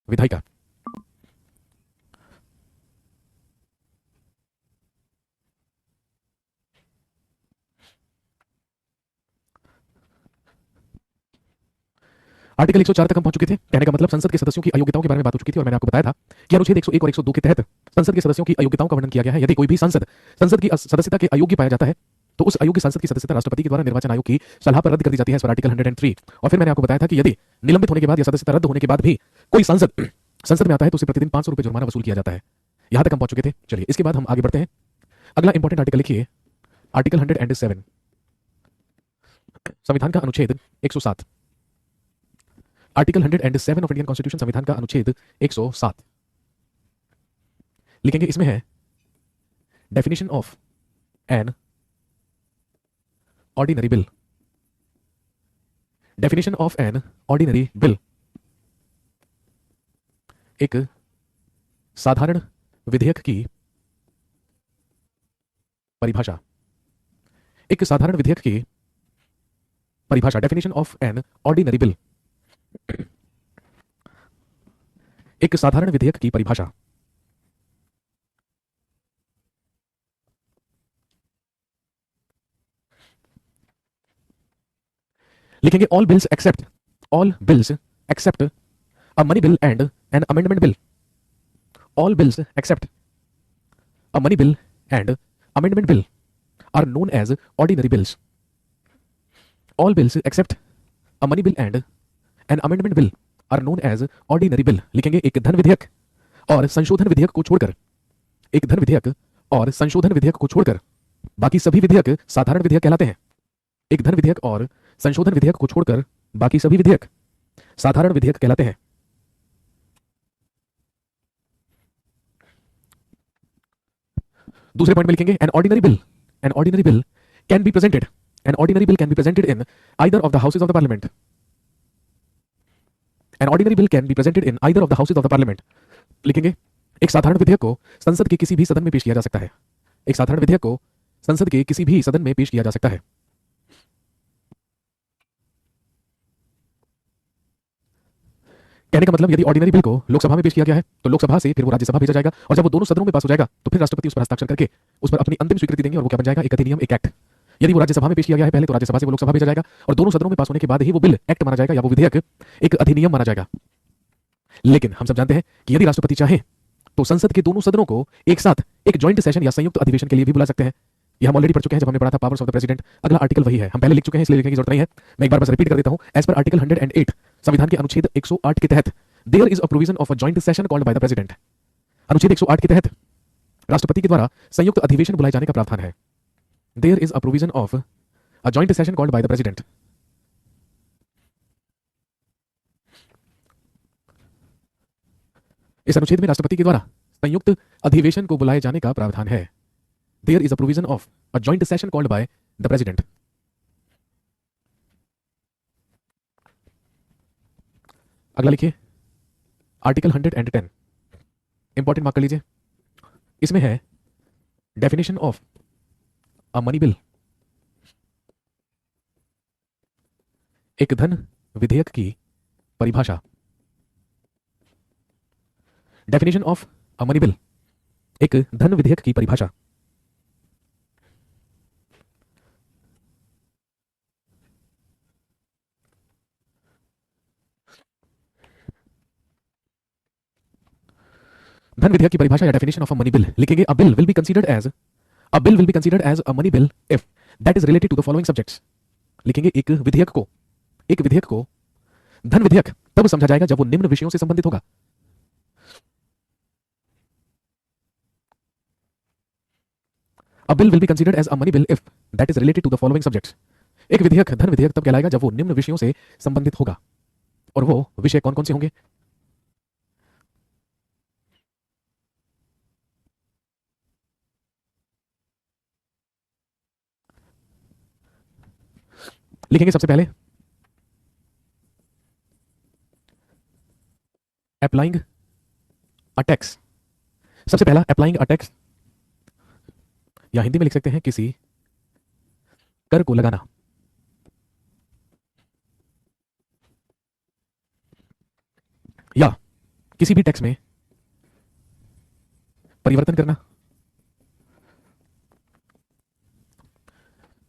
विधायिका। आर्टिकल 104 तक हम पहुंच चुके थे। कहने का मतलब संसद के सदस्यों की अयोग्यताओं के बारे में बात हो चुकी थी और मैंने आपको बताया था कि अनुच्छेद 101 और 102 के तहत संसद के सदस्यों की अयोग्यताओं का वर्णन किया गया है। यदि कोई भी संसद की सदस्यता के अयोग्य पाया जाता है तो उस अयोग्य संसद की सदस्यता राष्ट्रपति के द्वारा निर्वाचन आयोग की सलाह पर रद्द कर दी जाती है, आर्टिकल 103। और फिर मैंने आपको बताया था कि यदि निलंबित होने के बाद या सदस्यता रद्द होने के बाद भी कोई सांसद संसद में आता है तो उसे प्रतिदिन 500 रुपये जुर्माना वसूल किया जाता है। यहां तक हम पहुंच चुके थे। चलिए इसके बाद हम आगे बढ़ते हैं। अगला इंपॉर्टेंट आर्टिकल लिखिए, आर्टिकल 107, संविधान का अनुच्छेद 107। आर्टिकल 107 ऑफ इंडियन कॉन्स्टिट्यूशन, संविधान का अनुच्छेद 107 लिखेंगे। इसमें है definition of an ordinary bill. Definition of an ordinary bill, एक साधारण विधेयक की परिभाषा। एक साधारण विधेयक की परिभाषा, definition of an ordinary bill, एक साधारण विधेयक की परिभाषा। लिखेंगे all bills except a money bill and an amendment bill. All bills except a money bill and amendment bill are known as ordinary bills. All bills except a money bill and an amendment bill are known as ordinary bill. लिखेंगे एक धन विधेयक और संशोधन विधेयक को छोड़कर, एक धन विधेयक और संशोधन विधेयक को छोड़कर बाकी सभी विधेयक साधारण विधेयक कहलाते हैं। एक धन विधेयक और संशोधन विधेयक को छोड़कर बाकी सभी विधेयक साधारण विधेयक कहलाते हैं। दूसरे पॉइंट में लिखेंगे N ordinary bill, N ordinary bill can be presented, N ordinary bill can be presented in either of the houses of the parliament. N ordinary bill can be presented in either of the houses of the parliament. लिखेंगे एक साधारण विधेयक को संसद के किसी भी सदन में पेश किया जा सकता है। एक साधारण विधेयक को संसद के किसी भी सदन में पेश किया जा सकता है। कहने का मतलब यदि ऑर्डिनरी बिल को लोकसभा में पेश किया गया है तो लोकसभा से फिर वो राज्यसभा भेजा जाएगा और जब वो दोनों सदनों में पास हो जाएगा तो फिर राष्ट्रपति उस पर हस्ताक्षर करके उस पर अपनी अंतिम स्वीकृति देंगे और वो क्या बन जाएगा, एक अधिनियम, एक एक्ट। यदि वो राज्यसभा में पेश किया गया है पहले तो राज्यसभा से वो लोकसभा भेजा जाएगा और दोनों सदनों में पास होने के बाद ही वो बिल एक्ट माना जाएगा या वो विधेयक एक अधिनियम माना जाएगा। लेकिन हम सब जानते हैं कि यदि राष्ट्रपति चाहे तो संसद के दोनों सदनों को एक साथ एक ज्वाइंट सेशन या संयुक्त अधिवेशन के लिए भी बुला सकते हैं। ये हम ऑलरेडी पढ़ चुके हैं जब हमने पढ़ा था पावर्स ऑफ द प्रेसिडेंट। अगला आर्टिकल वही है, हम पहले लिख चुके हैं इसलिए लिखने की जरूरत नहीं है। मैं एक बार बस रिपीट कर देता हूं। एज पर आर्टिकल 108 संविधान के अनुच्छेद 108 के तहत there is a provision of a joint session called by the president. अनुच्छेद 108 के तहत राष्ट्रपति के द्वारा संयुक्त अधिवेशन बुलाए जाने का प्रावधान है। There is a provision of a joint session called by the president. इस अनुच्छेद में राष्ट्रपति के द्वारा संयुक्त अधिवेशन को बुलाए जाने का प्रावधान है। There is a provision of a joint session called by the president. अगला लिखिए आर्टिकल 110, इंपॉर्टेंट मार्क कर लीजिए। इसमें है definition of a money bill, एक धन विधेयक की परिभाषा। Definition of a money bill, एक धन विधेयक की परिभाषा। धन विधेयक की परिभाषा या definition of a money bill. लिखेंगे a bill will be considered as, a bill will be considered as a money bill if that is related to the following subjects. लिखेंगे एक विधेयक को धन विधेयक तब समझा जाएगा जब वो निम्न विषयों से संबंधित होगा। A bill will be considered as a money bill if that is related to the following subjects. एक विधेयक धन विधेयक तब कहलाएगा जब वो निम्न विषयों से संबंधित होगा। और वो विषय कौन कौन से होंगे? लिखेंगे सबसे पहले अप्लाइंग अ टैक्स। सबसे पहला अप्लाइंग अ टैक्स, या हिंदी में लिख सकते हैं किसी कर को लगाना। या किसी भी टैक्स में परिवर्तन करना।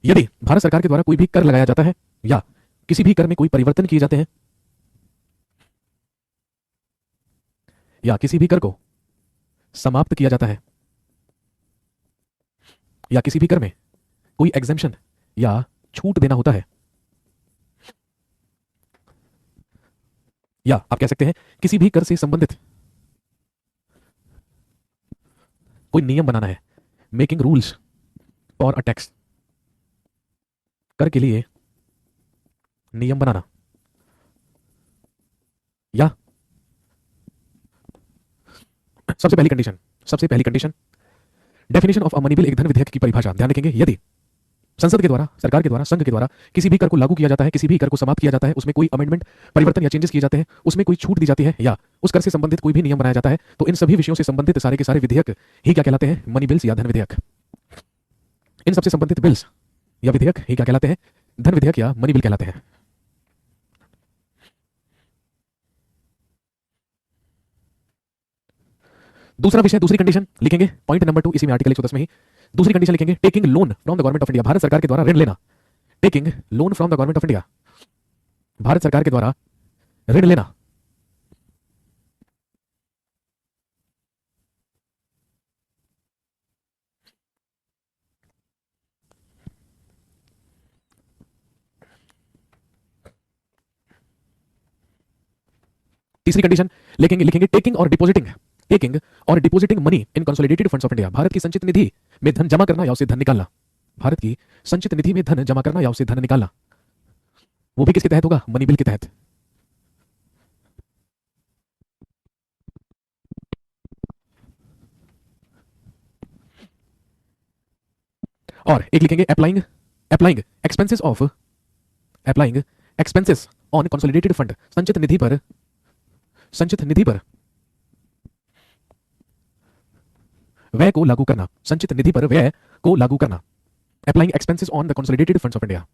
यदि भारत सरकार के द्वारा कोई भी कर लगाया जाता है या किसी भी कर में कोई परिवर्तन किए जाते हैं या किसी भी कर को समाप्त किया जाता है या किसी भी कर में कोई एग्जेम्पशन या छूट देना होता है या आप कह सकते हैं किसी भी कर से संबंधित कोई नियम बनाना है, making rules for a tax, कर के लिए नियम बनाना। या सबसे पहली condition definition of a money bill, एक धन विधेयक की परिभाषा। ध्यान रखेंगे, यदि संसद के द्वारा, सरकार के द्वारा, संघ के द्वारा किसी भी कर को लागू किया जाता है, किसी भी कर को समाप्त किया जाता है, उसमें कोई अमेंडमेंट, परिवर्तन या चेंजेस किए जाते हैं, उसमें कोई छूट दी जाती है या उस कर से संबंधित कोई भी नियम बनाया जाता है, तो इन सभी विषयों से संबंधित सारे के सारे विधेयक ही क्या कहलाते हैं? मनी बिल्स या धन विधेयक। इन सबसे संबंधित बिल्स या विधेयक ही क्या कहलाते हैं? धन विधेयक या मनी बिल कहलाते हैं। दूसरा विषय, दूसरी कंडीशन लिखेंगे, पॉइंट नंबर 2 इसी में आर्टिकल 110 में ही दूसरी कंडीशन लिखेंगे, taking loan from the government of India, Bharat सरकार के द्वारा ऋण लेना। Taking loan from the government of India, Bharat सरकार के द्वारा ऋण लेना। तीसरी कंडीशन लिखेंगे टेकिंग और depositing money in consolidated funds of India, Bharat की संचित निधि में धन जमा करना या उसे धन निकालना। भारत की संचित निधि में धन जमा करना या उसे धन निकालना, वो भी किसके तहत होगा? मनी बिल के तहत। और एक लिखेंगे applying expenses on consolidated fund, संचित निधि पर व्यय को लागू करना, संचित निधि पर व्यय को लागू करना। Applying expenses on the consolidated funds of India.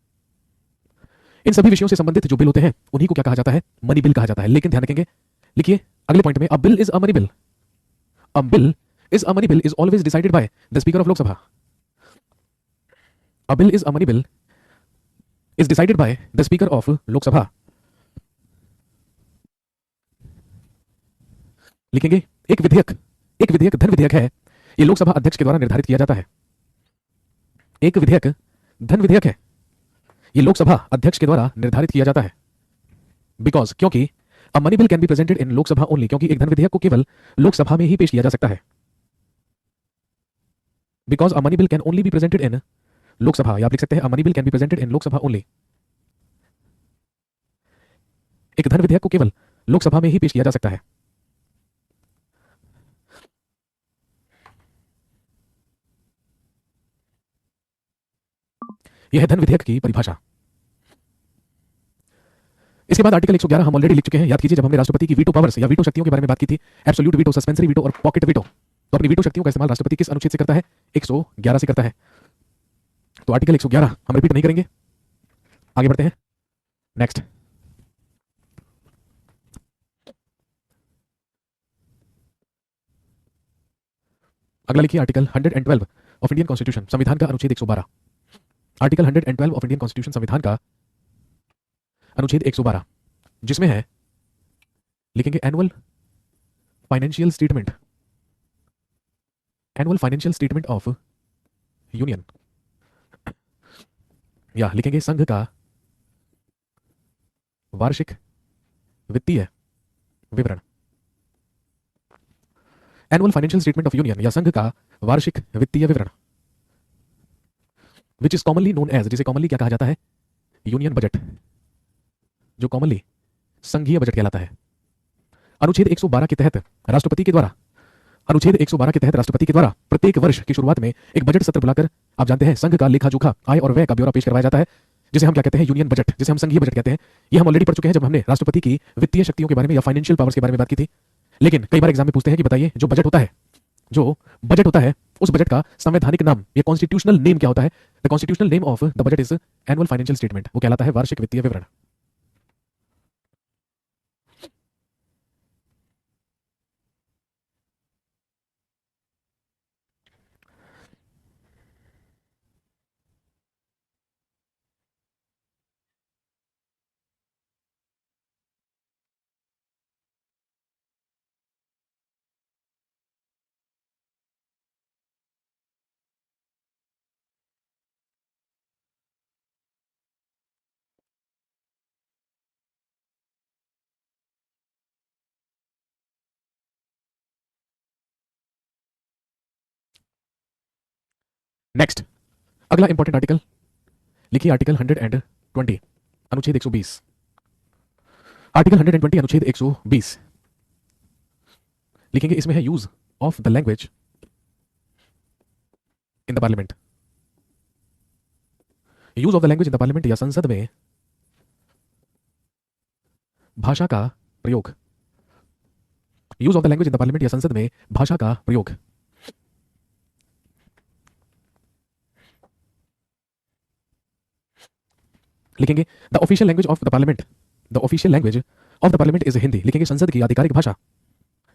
इन सभी विषयों से संबंधित जो बिल होते हैं उन्हीं को क्या कहा जाता है? मनी बिल कहा जाता है। लेकिन ध्यान रखेंगे, लिखिए अगले पॉइंट में, अ bill is a money bill, a bill is a money bill is always decided by the speaker of Lok Sabha. A bill is a money bill is decided by the speaker of Lok Sabha. लिखेंगे एक विधेयक धन विधेयक है, ये लोकसभा अध्यक्ष के द्वारा निर्धारित किया जाता है। एक विधेयक धन विधेयक है, ये लोकसभा अध्यक्ष के द्वारा निर्धारित किया जाता है। बिकॉज, क्योंकि अ money bill can be presented in Lok Sabha only, क्योंकि एक धन विधेयक को केवल लोकसभा में ही पेश किया जा सकता है। Because a money bill can only be presented in Lok Sabha, या आप लिख सकते हैं अ money bill can be presented in Lok Sabha only. एक धन विधेयक को केवल लोकसभा में ही पेश किया जा सकता है। यह है धन विधेयक की परिभाषा। इसके बाद आर्टिकल 111 हम ऑलरेडी लिख चुके हैं। याद कीजिए, जब हमने राष्ट्रपति की वीटो पावर्स या वीटो शक्तियों के बारे में बात की थी, एब्सोल्यूट वीटो, सस्पेंसरी वीटो और पॉकेट वीटो, तो अपनी वीटो शक्तियों का इस्तेमाल राष्ट्रपति किस अनुच्छेद से करता है? 111 से करता है। तो आर्टिकल 111 हम रिपीट नहीं करेंगे, आगे बढ़ते हैं। नेक्स्ट, अगला लिखिए आर्टिकल 112 ऑफ इंडियन कॉन्स्टिट्यूशन, संविधान का अनुच्छेद 112। आर्टिकल 112 ऑफ इंडियन कॉन्स्टिट्यूशन, संविधान का अनुच्छेद 112, जिसमें है, लिखेंगे annual financial statement of union, या लिखेंगे संघ का वार्षिक वित्तीय विवरण। Annual financial statement of union या संघ का वार्षिक वित्तीय विवरण, which is commonly known as, जिसे कॉमनली क्या कहा जाता है? यूनियन बजट, जो कॉमनली संघीय बजट कहलाता है। अनुच्छेद 112 के तहत राष्ट्रपति के द्वारा प्रत्येक वर्ष की शुरुआत में एक बजट सत्र बुलाकर, आप जानते हैं, संघ का लेखा जोखा, आय और व्यय का ब्यौरा पेश करवाया जाता है, जिसे हम क्या कहते हैं? यूनियन बजट, जिसे हम संघीय बजट कहते हैं। ये हम ऑलरेडी पढ़ चुके हैं जब हमने राष्ट्रपति की वित्तीय शक्तियों के बारे में या फाइनेंशियल पावर्स के बारे में बात की थी। लेकिन कई बार एग्जाम में पूछते हैं कि बताइए, जो बजट होता है उस बजट का संवैधानिक नाम या कॉन्स्टिट्यूशनल नेम क्या होता है? The constitutional name of the budget is annual financial statement, वो कहलाता है वार्षिक वित्तीय विवरण। नेक्स्ट, अगला इंपॉर्टेंट आर्टिकल लिखिए आर्टिकल 120 अनुच्छेद 120। आर्टिकल 120 अनुच्छेद 120 लिखेंगे, इसमें है use of the language in the parliament. Use of the language in the parliament या संसद में भाषा का प्रयोग। Use of the language in the parliament या संसद में भाषा का प्रयोग। लिखेंगे the official language of the parliament. The official language of the parliament is Hindi. लिखेंगे संसद की आधिकारिक भाषा,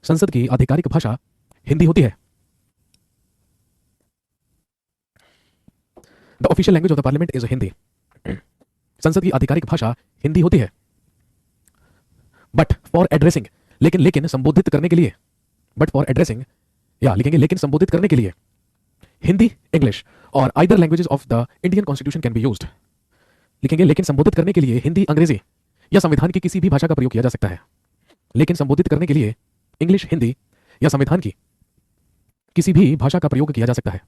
संसद की आधिकारिक भाषा हिंदी होती है। The official language of the parliament is Hindi. संसद की आधिकारिक भाषा हिंदी होती है। बट फॉर एड्रेसिंग, लेकिन संबोधित करने के लिए, बट फॉर एड्रेसिंग या लिखेंगे लेकिन संबोधित करने के लिए हिंदी, इंग्लिश और either languages of the Indian constitution can be used. लिखेंगे लेकिन संबोधित करने के लिए हिंदी, अंग्रेजी या संविधान की किसी भी भाषा का प्रयोग किया जा सकता है। लेकिन संबोधित करने के लिए इंग्लिश, हिंदी या संविधान की किसी भी भाषा का प्रयोग किया जा सकता है।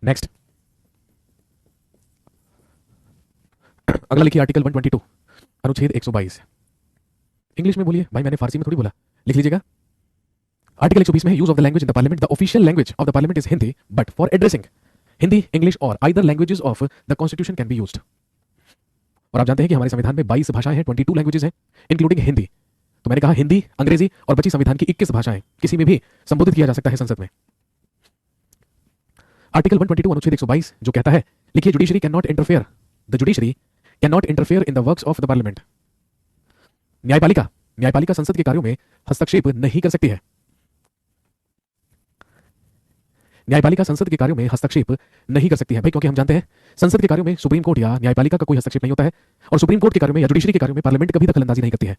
नेक्स्ट, अगला लिखिए आर्टिकल 122 अनुच्छेद 122। इंग्लिश में बोलिए भाई, मैंने फारसी में थोड़ी बोला, लिख लीजिएगा। आर्टिकल 120 में है use of the language in the parliament. The official language of the parliament is Hindi, but for addressing Hindi, English और either languages of the constitution can be used. और आप जानते हैं कि हमारे संविधान में 22 भाषाएं हैं, 22 लैंग्वेजेस हैं, इंक्लूडिंग हिंदी। तो मैंने कहा हिंदी, अंग्रेजी और बची संविधान की 21 भाषाएं, किसी में भी संबोधित किया जा सकता है संसद में। आर्टिकल 122 अनुच्छेद 122 जो कहता है, लिखिए judiciary can not interfere, the judiciary can not interfere in the works of the parliament. न्यायपालिका संसद के कार्यों में हस्तक्षेप नहीं कर सकती है। न्यायपालिका संसद के कार्यों में हस्तक्षेप नहीं कर सकती है भाई, क्योंकि हम जानते हैं संसद के कार्यों में सुप्रीम कोर्ट या न्यायपालिका का कोई हस्तक्षेप नहीं होता है, और सुप्रीम कोर्ट के कार्यों में या जुडिशरी के कार्यों में पार्लियामेंट कभी दखलंदाजी नहीं करती है।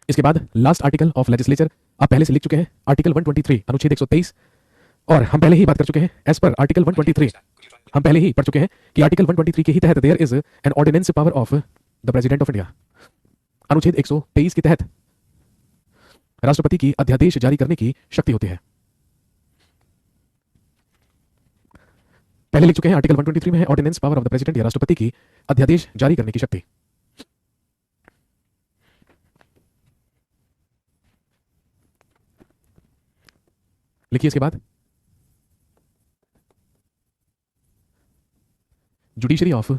इसके बाद लास्ट आर्टिकल ऑफ लेजिस्लेचर आप पहले से लिख चुके हैं, आर्टिकल 123 अनुच्छेद 123। और हम पहले ही बात कर चुके हैं एज पर आर्टिकल 123, हम पहले ही पढ़ चुके हैं कि आर्टिकल 123 के ही तहत there is an ordinance power of the president of India. अनुच्छेद 123 के तहत राष्ट्रपति की अध्यादेश जारी करने की शक्ति होती है। पहले लिख चुके हैं आर्टिकल 123 में है ordinance power of the president या राष्ट्रपति की अध्यादेश जारी करने की शक्ति। लिखिए इसके बाद जुडिशरी ऑफ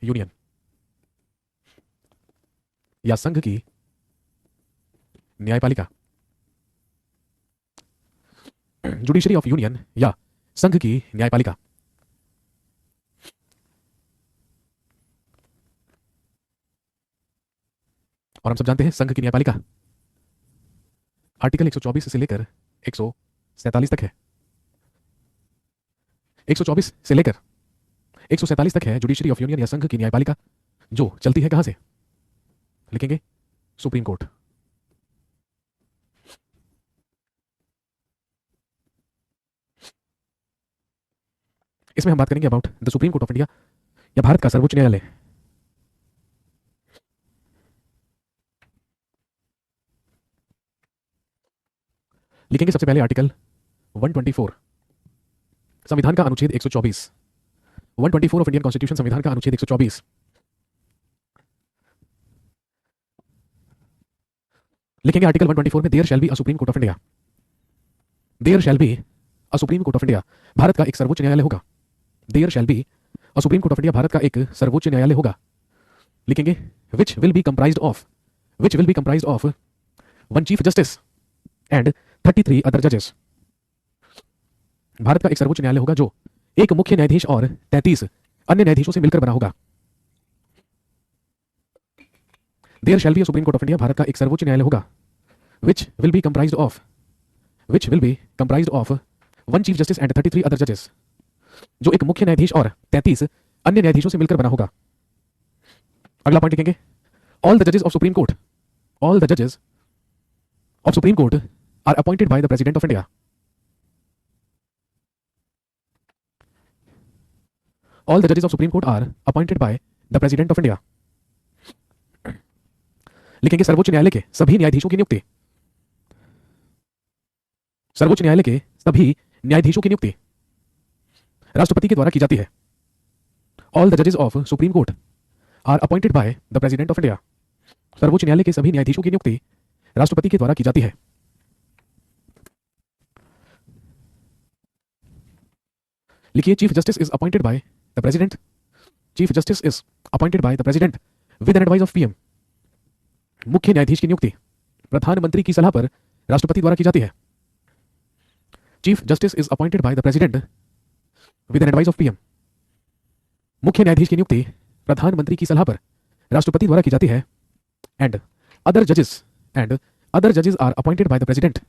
यूनियन या संघ की न्यायपालिका। जुडिशरी ऑफ यूनियन या संघ की न्यायपालिका और हम सब जानते हैं संघ की न्यायपालिका आर्टिकल 124 से लेकर 147 तक है। 124 से लेकर 147 तक है जुडिशरी ऑफ यूनियन या संघ की न्यायपालिका, जो चलती है कहां से? लिखेंगे सुप्रीम कोर्ट। इसमें हम बात करेंगे about the supreme court of India या भारत का सर्वोच्च न्यायालय। लिखेंगे सबसे पहले आर्टिकल 124 संविधान का अनुच्छेद 124। 124 ऑफ इंडियन कॉन्स्टिट्यूशन संविधान का अनुच्छेद 124। लिखेंगे आर्टिकल 124 में there shall be a supreme court of India. There shall be a supreme court of India भारत का एक सर्वोच्च न्यायालय होगा। There shall be a supreme court of India भारत का एक सर्वोच्च न्यायालय होगा। लिखेंगे which will be comprised of one chief justice and 33 other जजेस। भारत का एक सर्वोच्च न्यायालय होगा जो एक मुख्य न्यायाधीश और 33 अन्य न्यायाधीशों से मिलकर बना होगा। There shall be a supreme court of India भारत का एक सर्वोच्च न्यायालय होगा which will be comprised of one chief justice and 33 other जजेस, जो एक मुख्य न्यायाधीश और 33 अन्य न्यायाधीशों से मिलकर बना होगा। अगला पॉइंट लिखेंगे ऑल द जजेस of supreme court are appointed by the president of India. All the जजेस of supreme court are appointed by the president of India. लिखेंगे सर्वोच्च न्यायालय के सभी न्यायाधीशों की नियुक्ति, सर्वोच्च न्यायालय के सभी न्यायाधीशों की नियुक्ति राष्ट्रपति के द्वारा की जाती है। ऑल द जजेस of supreme court are appointed by the president of India. सर्वोच्च न्यायालय के सभी न्यायाधीशों की नियुक्ति राष्ट्रपति के द्वारा की जाती है। लिखिए chief justice is appointed by the president, chief justice is appointed by the president with an advice of PM. मुख्य न्यायाधीश की नियुक्ति प्रधानमंत्री की सलाह पर राष्ट्रपति द्वारा की जाती है। Chief justice is appointed by the president with an advice of PM. मुख्य न्यायाधीश की नियुक्ति प्रधानमंत्री की सलाह पर राष्ट्रपति द्वारा की जाती है। एंड अदर जजेस are appointed by the president,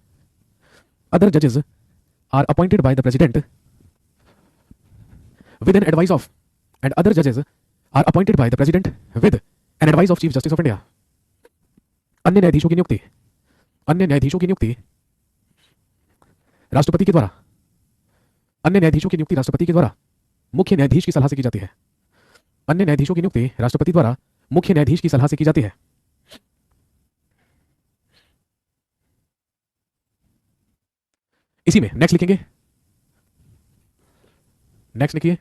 other जजेस are appointed by the president with an advice of, and other judges are appointed by the president with an advice of chief justice of India। अन्य न्यायाधीशों की नियुक्ति, अन्य न्यायाधीशों की नियुक्ति राष्ट्रपति के द्वारा, अन्य न्यायाधीशों की नियुक्ति राष्ट्रपति के द्वारा मुख्य न्यायाधीश की सलाह से की जाती है। अन्य न्यायाधीशों की नियुक्ति राष्ट्रपति द्वारा मुख्य न्यायाधीश की सलाह से की जाती है। इसी में नेक्स्ट लिखेंगे, नेक्स्ट लिखिए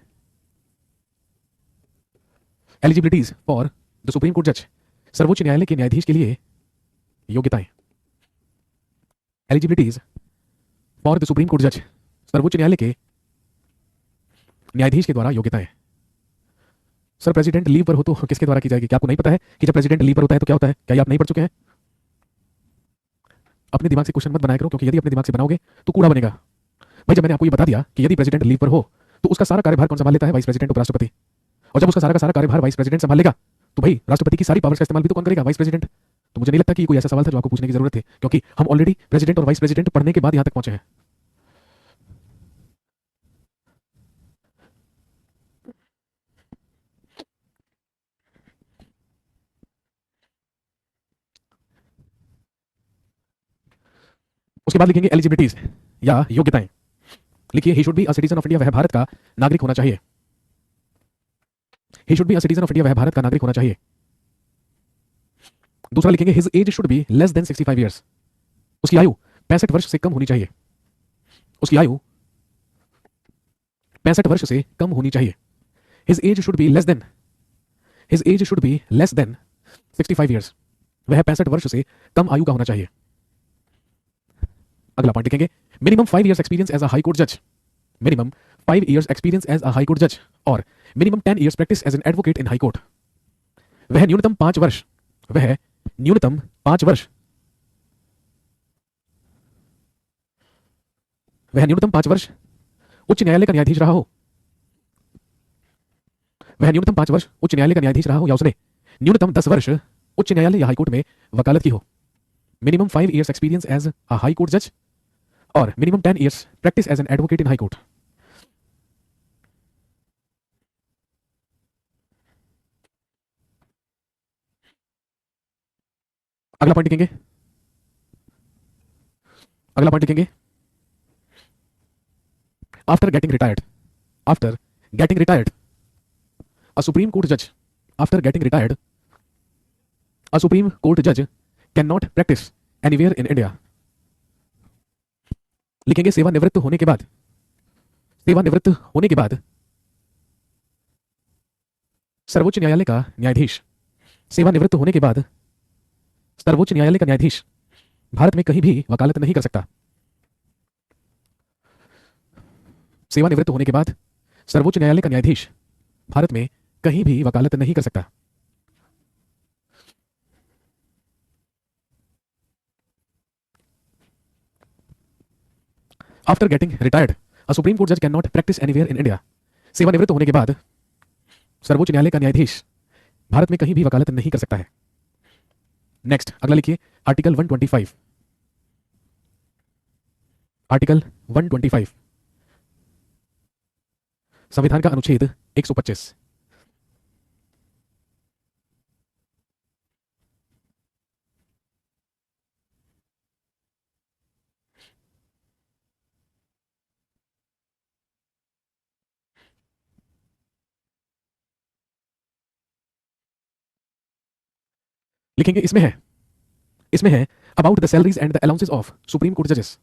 eligibilities for the supreme court जज। सर्वोच्च न्यायालय के न्यायाधीश के लिए योग्यताएं। Eligibilities for the supreme court जज, सर्वोच्च न्यायालय के न्यायाधीश के द्वारा योग्यताएं। सर प्रेसिडेंट लीव पर हो तो किसके द्वारा की जाएगी? क्या आपको नहीं पता है कि जब प्रेसिडेंट लीव पर होता है तो क्या होता है? क्या ये आप नहीं पढ़ चुके हैं? अपने दिमाग से क्वेश्चन मत बनाया करो, क्योंकि यदि अपने दिमाग से बनाओगे तो कूड़ा बनेगा। भाई जब मैंने आपको ये बता दिया कि यदि प्रेसिडेंट लीव पर हो तो उसका सारा कार्यभार कौन संभाल लेता है? वाइस प्रेसिडेंट, उपराष्ट्रपति। और जब उसका सारा का सारा कार्यभार वाइस प्रेसिडेंट संभाल लेगा तो भाई राष्ट्रपति की सारी पावर्स का इस्तेमाल भी तो कौन करेगा? Vice president. तो मुझे नहीं लगता कि कोई ऐसा सवाल था जो आपको पूछने की जरूरत थी, क्योंकि हम ऑलरेडी प्रेसिडेंट और वाइस प्रेसिडेंट पढ़ने के बाद यहां तक पहुंचे हैं। उसके बाद लिखेंगे एलिजिबिलिटीज या योग्यताएं। लिखिए he should be a citizen of India, वह भारत का नागरिक होना चाहिए। He should be a citizen of India, वह भारत का नागरिक होना चाहिए। दूसरा लिखेंगे his age should be less than 65 years, उसकी आयु 65 वर्ष से कम होनी चाहिए। उसकी आयु 65 वर्ष से कम होनी चाहिए। His age should be less than, his age should be less than 65 years, वह 65 वर्ष से कम आयु का होना चाहिए। अगला पॉइंट लिखेंगे minimum 5 years experience as a high court जज, minimum 5 years experience as a high court जज और minimum 10 years practice as an advocate in high court. वह न्यूनतम 5 वर्ष, वह न्यूनतम 5 वर्ष, वह न्यूनतम 5 वर्ष उच्च न्यायालय का न्यायाधीश रहा हो, वह न्यूनतम 5 वर्ष उच्च न्यायालय का न्यायाधीश रहा हो या उसने न्यूनतम 10 वर्ष उच्च न्यायालय या हाईकोर्ट में वकालत की हो। Minimum 5 years experience as a high court जज और minimum 10 years practice as an advocate in high court. अगला पॉइंट लिखेंगे, अगला पॉइंट लिखेंगे after getting retired, after getting retired a supreme court जज, after getting retired a supreme court जज can not practice anywhere in India. लिखेंगे सेवानिवृत्त होने के बाद, सेवानिवृत्त होने के बाद सर्वोच्च न्यायालय का न्यायाधीश, सेवानिवृत्त होने के बाद सर्वोच्च न्यायालय का न्यायाधीश भारत में कहीं भी वकालत नहीं कर सकता। सेवानिवृत्त होने के बाद सर्वोच्च न्यायालय का न्यायाधीश भारत में कहीं भी वकालत नहीं कर सकता। After getting retired a supreme court जज can not practice anywhere in India. सेवानिवृत्त होने के बाद सर्वोच्च न्यायालय का न्यायाधीश भारत में कहीं भी वकालत नहीं कर सकता है। नेक्स्ट अगला लिखिए आर्टिकल 125, आर्टिकल 125 संविधान का अनुच्छेद 125। लिखेंगे इसमें है इसमें है about the salaries and the allowances of supreme court जजेस।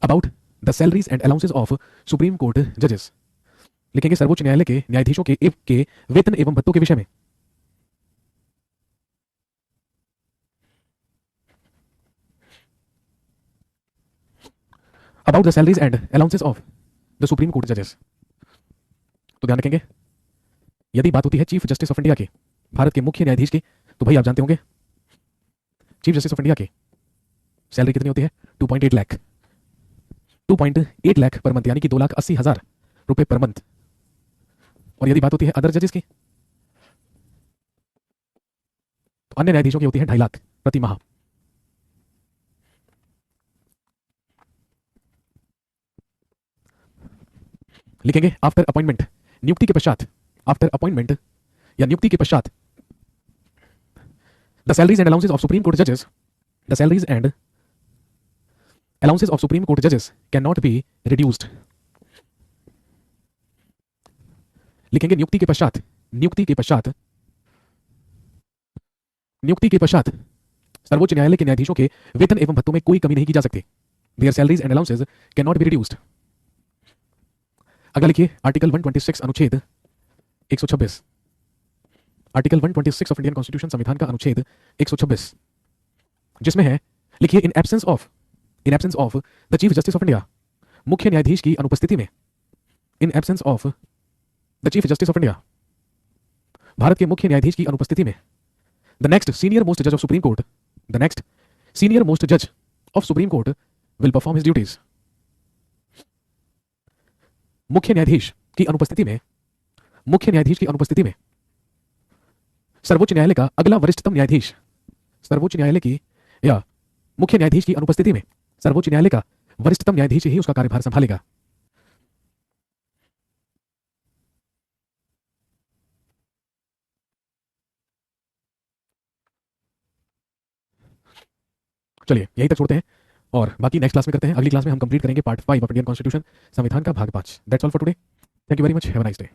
About the salaries and allowances of supreme court जजेस। लिखेंगे सर्वोच्च न्यायालय के न्यायाधीशों के वेतन एवं भत्तों के विषय में। About the salaries and allowances of the supreme court जजेस। तो ध्यान रखेंगे, यदि बात होती है चीफ जस्टिस ऑफ इंडिया की, भारत के मुख्य न्यायाधीश की, तो भाई आप जानते होंगे चीफ जस्टिस ऑफ इंडिया की सैलरी कितनी होती है? 2.8 लाख। 2.8 लाख पर मंथ, यानी कि 2,80,000 रुपए पर मंथ। और यदि बात होती है अदर जजेस की, तो अन्य न्यायाधीशों की होती है 2.5 लाख प्रति माह। लिखेंगे आफ्टर अपॉइंटमेंट, नियुक्ति के पश्चात, आफ्टर अपॉइंटमेंट या नियुक्ति के पश्चात, the salaries and allowances of supreme court जजेस, the salaries and allowances of supreme court जजेस कैन नॉट बी रिड्यूस्ड। लिखेंगे नियुक्ति के पश्चात, नियुक्ति के पश्चात, नियुक्ति के पश्चात सर्वोच्च न्यायालय के न्यायाधीशों के वेतन एवं भत्तों में कोई कमी नहीं की जा सकती। There salaries and allowances can not be reduced. अगला लिखिए आर्टिकल 126 अनुच्छेद 126। आर्टिकल 126 ऑफ इंडियन कॉन्स्टिट्यूशन, संविधान का अनुच्छेद 126, जिसमें है, लिखिए in absence of the chief justice of India, मुख्य न्यायाधीश की अनुपस्थिति में, in absence of the chief justice of India, Bharat के मुख्य न्यायाधीश की अनुपस्थिति में, द नेक्स्ट सीनियर मोस्ट जज of supreme court, the next senior most जज of supreme court will perform his duties. मुख्य न्यायाधीश की अनुपस्थिति में, मुख्य न्यायाधीश की अनुपस्थिति में सर्वोच्च न्यायालय का अगला वरिष्ठतम न्यायाधीश, सर्वोच्च न्यायालय की या मुख्य न्यायाधीश की अनुपस्थिति में सर्वोच्च न्यायालय का वरिष्ठतम न्यायाधीश ही उसका कार्यभार संभालेगा। चलिए यहीं तक छोड़ते हैं और बाकी नेक्स्ट क्लास में करते हैं। अगली क्लास में हम कंप्लीट करेंगे पार्ट 5 ऑफ इंडियन कॉन्स्टिट्यूशन, संविधान का भाग 5। That's all for today. Thank you very much, have a nice day.